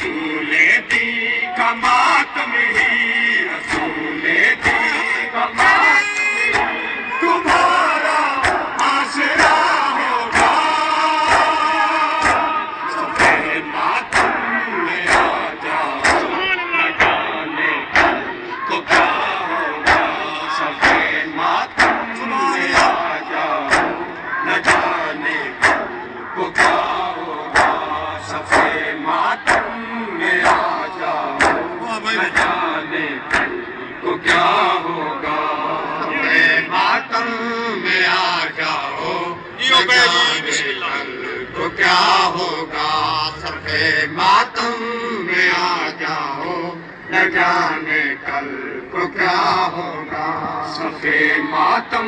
رسول دی کا ماتم ہی، رسول دی کا ماتم تمہارا آسرا ہوگا، سفید ماتم میں آ جاؤ، نہ جانے کو کیا ہوگا، سفید ماتم میں آ جاؤ، نہ جانے کو کیا ہوگا، سفید ماتم میں آ جاؤ، نہ جانے کو کیا ہوگا، سفید ماتم میں آ جاؤ، نہ جانے کو کیا ہوگا، سفید ماتم میں آ جاؤ، نہ جانے کل کو کیا ہوگا، سفید ماتم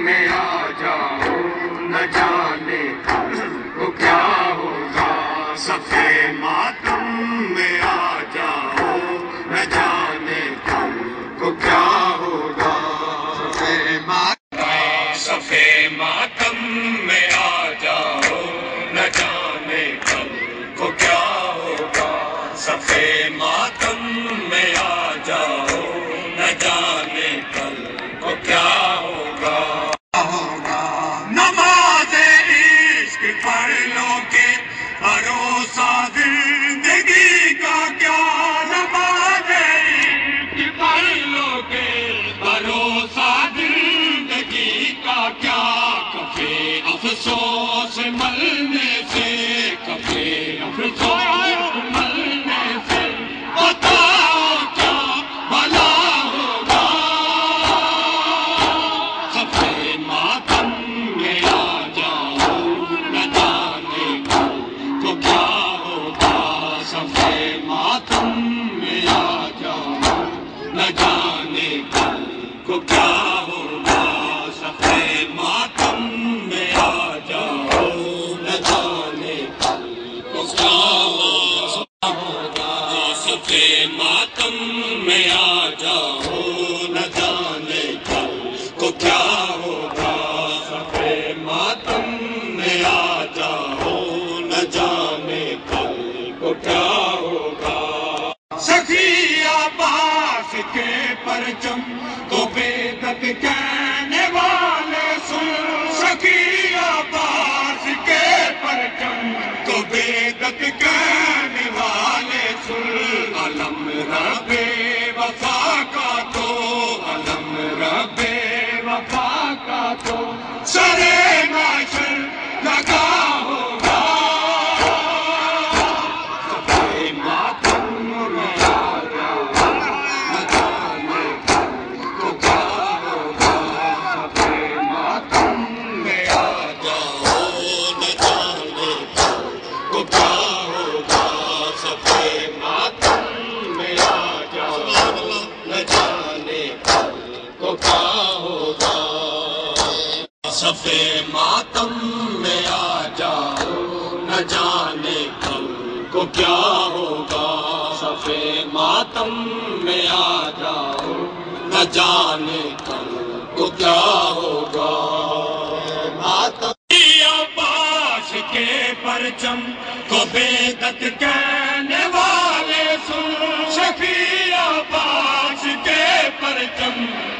میں آ جاؤ، نہ جانے کل کو کیا ہوگا، سفید ماتم میں آ جاؤ، نہ جانے کل کو کیا ہوگا، سفید ماتم میں آ جاؤ، نہ جانے کل کو کیا ہوگا، سفید ماتم میں آ جاؤ، نہ جانے کل کو کیا ہوگا، نماز عشق پڑھ لو گے بھروسہ زندگی کا کیا، نماز عشق پڑھ لو گے بھروسہ زندگی کا کیا، کفے افسوس ملنے سے، کفے افسوس ملنے سے بتاؤ کیا بھلا ہوگا، سفید ماتم میں آ جاؤ، نہ جانے کل کو کیا ہوگا، سفید ماتم میں آ جاؤ، نہ جانے کل کو کیا ہوگا، سفید ماتم میں آ جاؤ، نہ جانے کل کو کیا ہوگا، سفید ماتم میں آ جاؤ، نہ جانے کل کو کیا ہوگا، سفید ماتم میں آ جاؤ، نہ جانے کل کو کیا ہوگا، سخی عباس کے پرچم کو بیدت کہنے والے سن، سخی عباس کے پرچم کو بیدت کہنے والے سن، علم رب وفا کا تو، علم رب وفا کا تو سرے معاشر لگا ہوگا، سفید ماتم میں آ جاؤ، نہ جانے کل کو کیا ہوگا، سفید ماتم میں آ جاؤ، نہ جانے کل کو کیا ہوگا، سفید ماتم میں آ جاؤ، نہ جانے کل کو کیا ہوگا، سفید ماتم میں آ جاؤ، نہ جانے کل کو کیا ہوگا، سفید ماتم میں آ جاؤ، نہ جانے کل کو کیا ہوگا، ماتم عباس کے پرچم کو بیدت کہنے والے سن، شفیع عباس کے پرچم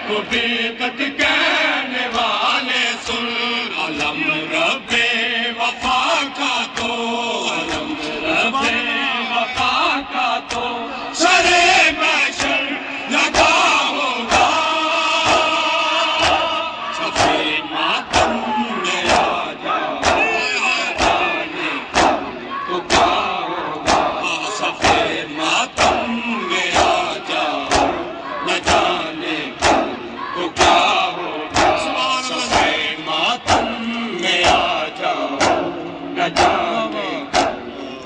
کو بیدت کہنے والے سن، علم رب وفا کا تو، علم رب وفا کا تو سرے محشر لگا ہوگا، سفید ماتم میں آ جاؤ، نہ جانے کل کو کیا ہوگا، سفید ماتم میں آ جاؤ، نہ جانے کل کو کیا ہوگا، سفید ماتم میں آ جاؤ، نہ جانے کل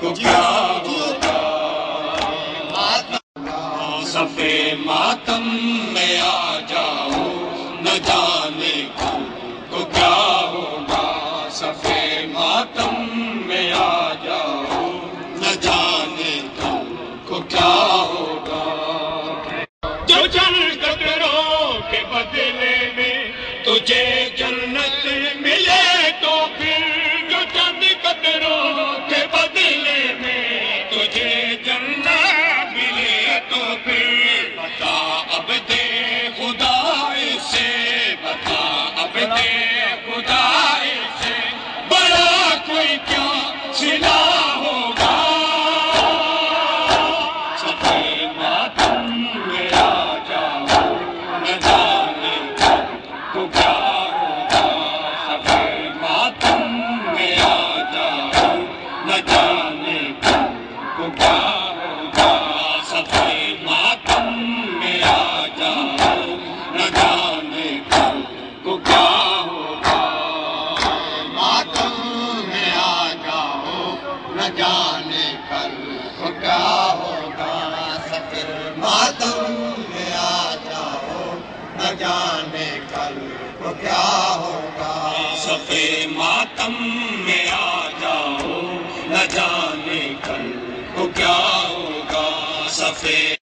کو کیا ہوگا، سفید ماتم میں آ جاؤ، نہ جانے کل کو کیا ہوگا، سفید ماتم میں آ جاؤ، نہ جانے کل کو کیا ہوگا، جو چند قطروں کے بدلے میں تجھے جنت ملے تو پھر، جو چند قطروں کے بدلے میں تجھے جنت کو کیا ہوگا سفید ماتم میں آ جاؤ نہ جانے کل کو کیا ہوگا ماتم میں آ جاؤ نہ جانے کل کو کیا ہوگا سفید ماتم میں آ جاؤ نہ جانے کل کو کیا ہوگا سفید ماتم میں آ جاؤ نہ جانے کل کو کیا ہوگا سفید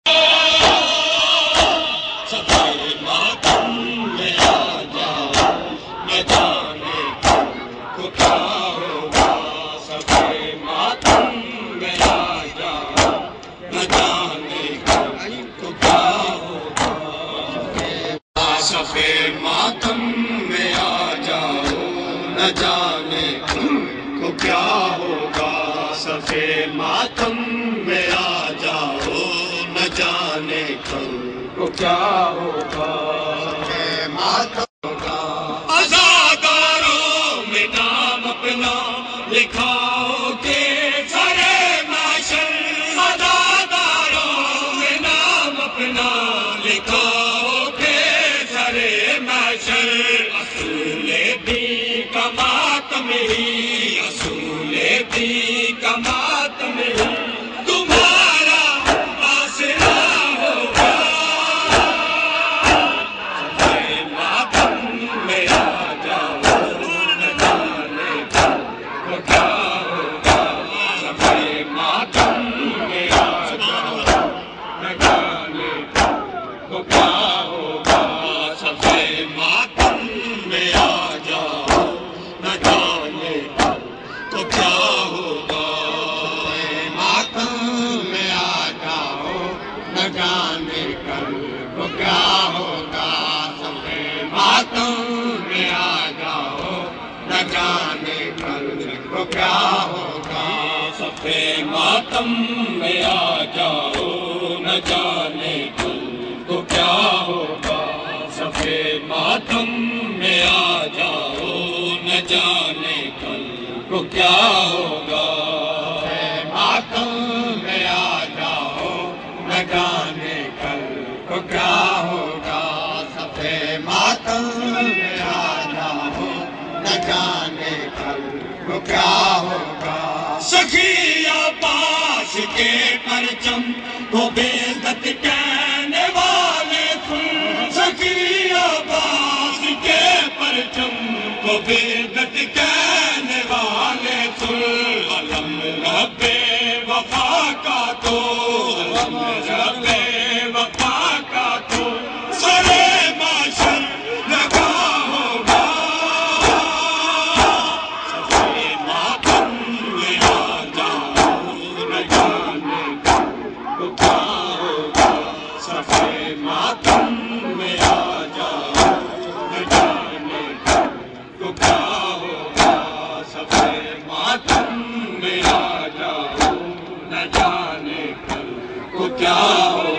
ماتم میں آ جاؤ نہ جانے کل کو کیا ہوگا سفید ماتم میں آ جاؤ نہ جانے کل کو کیا ہوگا سفید ماتم میں آ جاؤ نہ جانے کل کو کیا ہوگا سفید ماتم میں آ جاؤ نہ جانے کل کو کیا ہوگا سفید ماتم ہوگا عزاداروں میں نام اپنا لکھاؤ گے سارے معاشر عزاداروں میں نام اپنا لکھاؤ گے سارے معاشر اصول دین کا ماتم ہی اصول دین کا ماتم ہی تمہارا آسرا ہوگا سفید ماتم میں آ جاؤ نہ جانے کل کو کیا ہوگا سفید ماتم میں آ جاؤ نہ جانے کل کو کیا ہوگا سفید ماتم میں آ جاؤ نہ جانے کل کو کیا ہوگا ماتم میں آ جاؤ نہ جانے کل کو کیا ہوگا سفید ماتم میں آ جاؤ نہ جانے کل کو کیا ہوگا سفید ماتم میں آ جاؤ نہ جانے کل کو کیا ہوگا سفید ماتم میں آ جاؤ نہ جانے کل کو کیا ہوگا ماتم میں آ جاؤ نہ جانے کل کو کیا ہوگا سفید ماتم میں آ جاؤ نہ جانے کل کو کیا ہوگا سخی عباس کے پرچم کو بے عزت کہنے والے سن سخی عباس کے پرچم کو بے عزت کہنے والے سن علم رب وفا کا تو علم رب وفا کا تو سرے معاشر لگا ہوگا سفید ماتم میں آ جاؤ نہ جانے کل کو کیا ہوگا سفید ماتم میں آ جاؤ نہ جانے کل کو کیا ہوگا سفید ماتم میں آ جاؤ نہ جانے کل کو کیا ہوگا